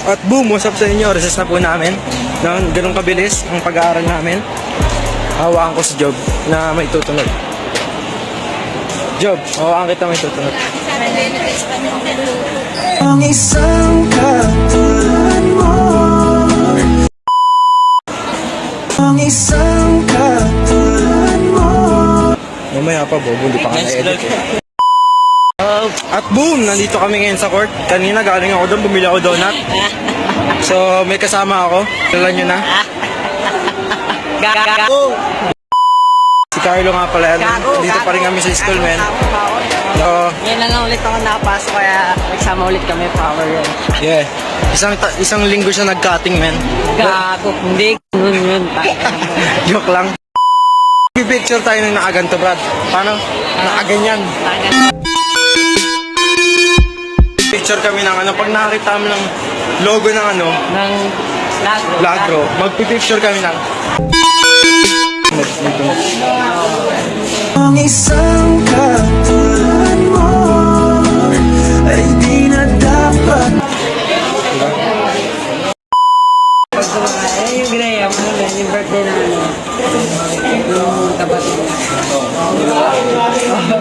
At boom, what's up sa inyo? Recess na po namin. Ganun kabilis ang pag-aaral namin. Hawaan ko si Job na may tutunod. Job, hawaan kita may tutunod. Ang isang katulad mo, ang isang katulad mo. Mamaya pa, Bobo, hindi pa ka na-edit eh. At boom! Nandito kami ngayon sa court. Kanina galing ako doon, bumili ako donut. So, may kasama ako. Kilala nyo na. Gago! Si Carlo nga pala. Dito pa rin kami sa school, men. So, Ngayon lang ulit ako nakapasok kaya nagsama ulit kami, power yun. yeah. Isang linggo siya nag-cutting, men. Gago! Hindi, yun. Joke lang. Picture tayo ng nakaganto, Brad. Paano? Nakaganyan. Picture kami ng ano. Pag nakakita mo ng logo ng ano, Ng Lagro, magpipicture kami ng ang isang katulad mo ay di na dapat. Yung ginaya mo na, yung birthday na ano, yung kapatid.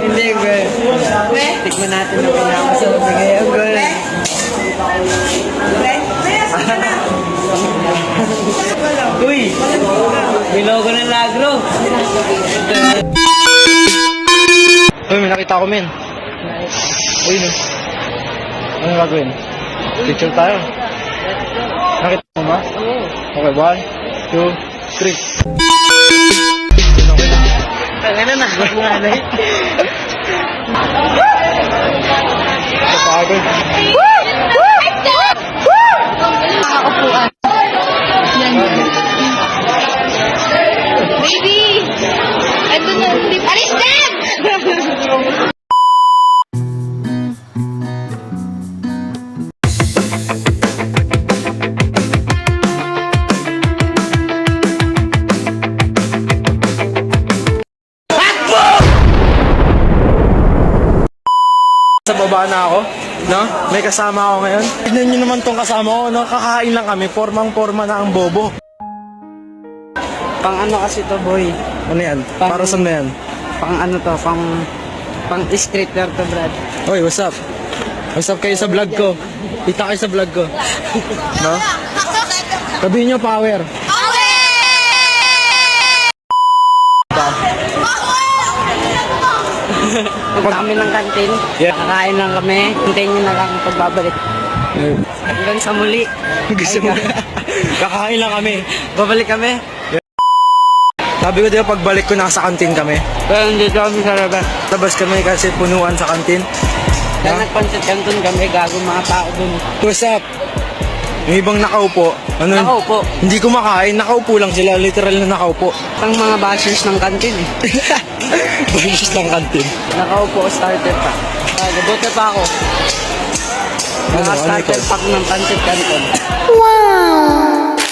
Hindi, girl. Tikman natin na pinakamasarap na gaya, girl. Uy! May logo ng Lagro. Uy, may nakita ko, men. Uy, no. Ano gagawin? Picture tayo. Nakita mo ba? Oo. Okay, 1, 2, 3. Ano na? Nanay. Kapagod. Nakakaupuan. Baby! Ando na, hindi. Alis na! Sa baba na ako, no? May kasama ako ngayon. Tignan nyo naman tong kasama ko, no? Kakain lang kami, formang-forma na ang bobo. Pang ano kasi to, boy? Ano yan? Para saan na yan? Pang ano to, pang streetwear to, Brad. Oy, what's up? What's up kayo sa vlog ko? Kita kayo sa vlog ko. No? Sabihin nyo, power. Punta kami ng kantin. Yeah. Kakain lang kami. Hintayin nyo na lang ang pagbabalik. Hanggang sa muli. Gusto mo? Kakain lang kami. Babalik kami. Sabi ko, di ba, pagbalik ko, nasa kantin kami. Pero dito kami sa labas. Labas kami kasi punuan sa kantin. Kaya nagpansit kanton kami, gago mga tao dun. What's up? Yung ibang nakaupo. Ano? Nakaupo. Hindi kumakain, nakaupo lang sila. Literal na nakaupo. Ang mga bashers ng kantin eh. Basis lang kantin. Nakaupo, starter pack. Nabuti pa ako. Naka-starter ito? pack ng pansit kanton.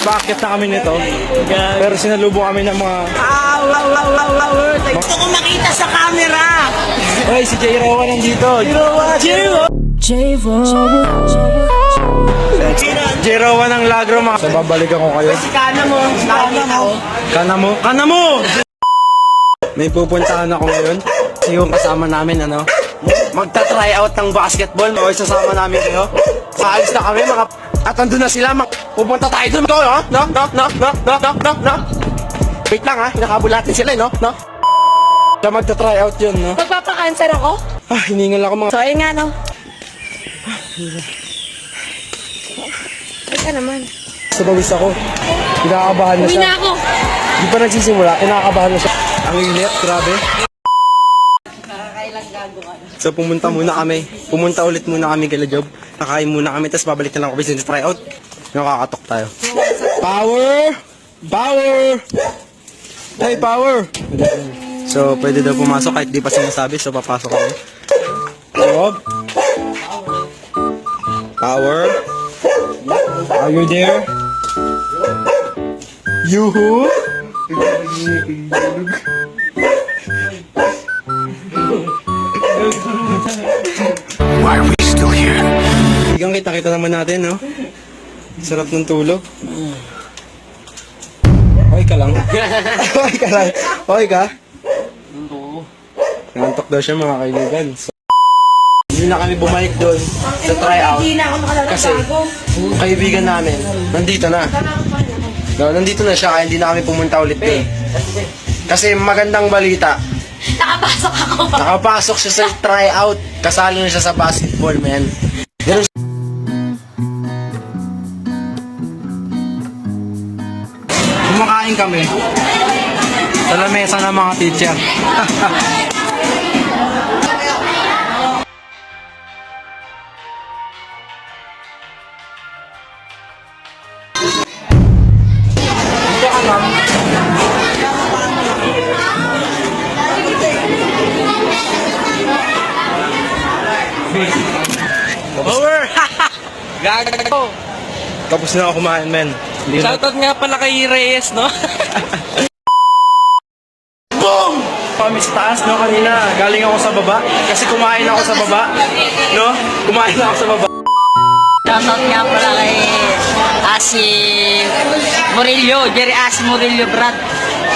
Bakit na kami nito? Pero sinalubong kami ng mga... Gusto ko makita sa camera! Hoy, si J. Rowan nandito. J. Rowan ng Lagro, mga... So, babalikan ko kayo. Kana mo! Kana mo? Kana mo! May pupuntahan ako ngayon. Yung kasama namin, ano? Magta-try out ng basketball. Okay, sasama namin kayo. Paalis na kami, mga... At andun na sila, pupunta tayo dun. No? Wait lang, ha? Nakabul natin sila, no? Kaya magta-try out yun, no? Magpapakanser ako? Hiningal ako, mga... So, ayun nga, no? Ay ka naman. Sa bawis ako. Kinakabahan na Uwi siya. na ako. Di pa nagsisimula, kinakabahan na siya. Ang init, grabe. Nakakailang gago ka. So pumunta ulit muna kami kila Job. Nakain muna kami, tapos babalik na lang ako business tryout. Nakakatok tayo. Power! Power! Hey, power! So pwede daw pumasok kahit di pa sinasabi, so papasok ako. Job? Power? Are you there? Yuhu? Why are we still here? Hanggang kita naman natin, no? Sarap ng tulog. Okay ka lang? Okay ka lang? Okay ka? Nantok daw siya mga kaibigan. So, hindi na kami bumalik doon sa tryout. Kasi, yung kaibigan namin, nandito na. No, nandito na siya, kaya hindi na kami pumunta ulit doon. Kasi magandang balita, Nakapasok ako. nakapasok siya sa tryout. Kasali na siya sa basketball, man. Ganun. Kumakain kami sa lamesa ng mga teacher. Over! Gago! Tapos na ako kumain, men. Hindi na. Shoutout nga pala kay Reyes, no? Boom! Kami sa taas, no, kanina. Galing ako sa baba. Kasi kumain ako sa baba. No? Kumain ako sa baba. Shoutout nga pala kay Asi Murillo, Jerry Asi Murillo, Brad.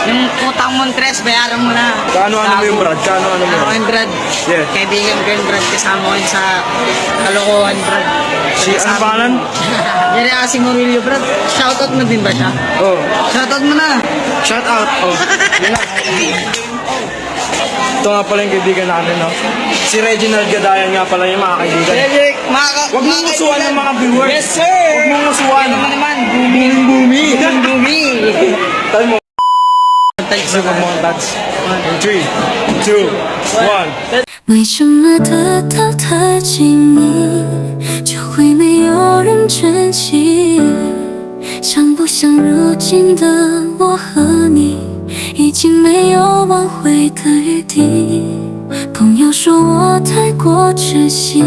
Yung utang mong tres, bayaran mo na. Kaano mo yung Brad? Kaano mo Ano yun? yung Brad? Yeah. Kaibigan ko yung Brad, kasama ko yun sa kalokohan, Brad. Si, ano pangalan? Jerry Asi Murillo, Brad. Shoutout mo din ba siya? Oh. Shoutout mo na. Shout out. Oh. Yun na. Ito nga pala yung kaibigan natin, no? Si Reginald Gadayan nga pala yung mga kaibigan. Huwag mong usuan ng mga viewers. Yes, sir! Huwag mong usuan. Ano naman? Bumi. Bumi! Tayo mo. Gusto mo montage. 3, 2, 1. 为什么得到太轻易，就会没有人珍惜？像不像如今的我和你，已经没有挽回的余地。朋友说我太过窒息，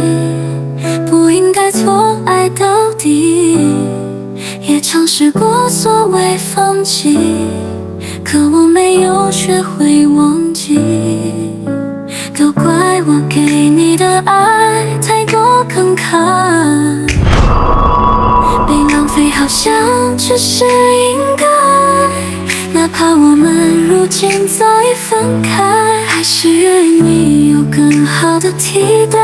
不应该错爱到底，也尝试过所谓放弃。 可我没有学会忘记，都怪我给你的爱太过慷慨，被浪费好像只是应该。哪怕我们如今早已分开，还是愿意有更好的替代。